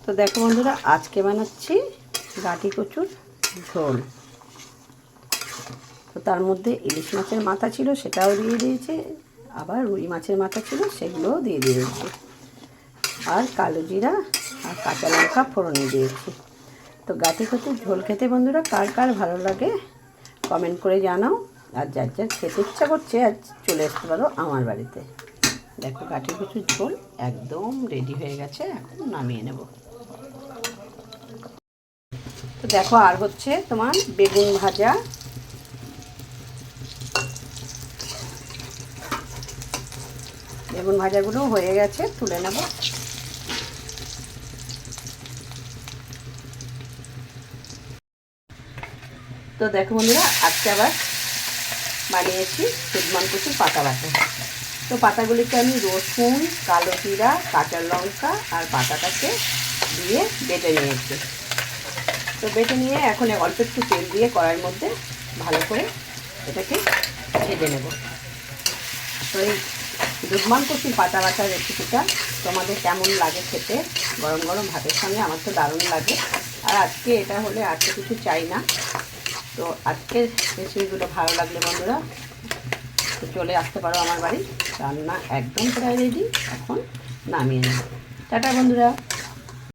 তো দেখো বন্ধুরা, আজকে বানাচ্ছি গাঁটি কচুর ঝোল। তো তার মধ্যে ইলিশ মাছের মাথা ছিল, সেটাও দিয়ে দিয়েছি, আবার রুই মাছের মাথা ছিল, সেগুলোও দিয়ে দিয়েছি, আর কালো জিরা আর কাঁচা লঙ্কা ফোড়নে দিয়েছি। তো গাঁটি কচুর ঝোল খেতে বন্ধুরা কার কার ভালো লাগে কমেন্ট করে জানাও। আর যার যার খেতে ইচ্ছা করছে আজ চলে আসতে পারো আমার বাড়িতে। দেখো গাঁটি কচুর ঝোল একদম রেডি হয়ে গেছে, এখন নামিয়ে নেব। তো দেখো আর হচ্ছে তোমার বেগুন ভাজা, বেগুন ভাজাগুলো হয়ে গেছে, তুলে নেব। তো দেখো বন্ধুরা, আজকে আবার বানিয়েছি সুদমান কচুর পাতা বাটা। তো পাতাগুলিকে আমি রসুন, কালো জিরা, কাঁচা লঙ্কা আর পাতাটাকে দিয়ে বেটে নিয়েছি। তো বেটে নিয়ে এখন অল্প একটু তেল দিয়ে কড়াইয়ের মধ্যে ভালো করে এটাকে ভেজে নেব। তো এই সুদমান কচুর পাতা বাটার রেসিপিটা তোমাদের কেমন লাগে খেতে গরম গরম ভাতের সঙ্গে? আমার তো দারুণ লাগে। আর আজকে এটা হলে আর তো কিছু চাই না। তো আজকের রেসিপিগুলো ভালো লাগলে বন্ধুরা তো চলে আসতে পারো আমার বাড়ি। রান্না একদম প্রায় রেডি, এখন নামিয়ে নেব। টাটা বন্ধুরা।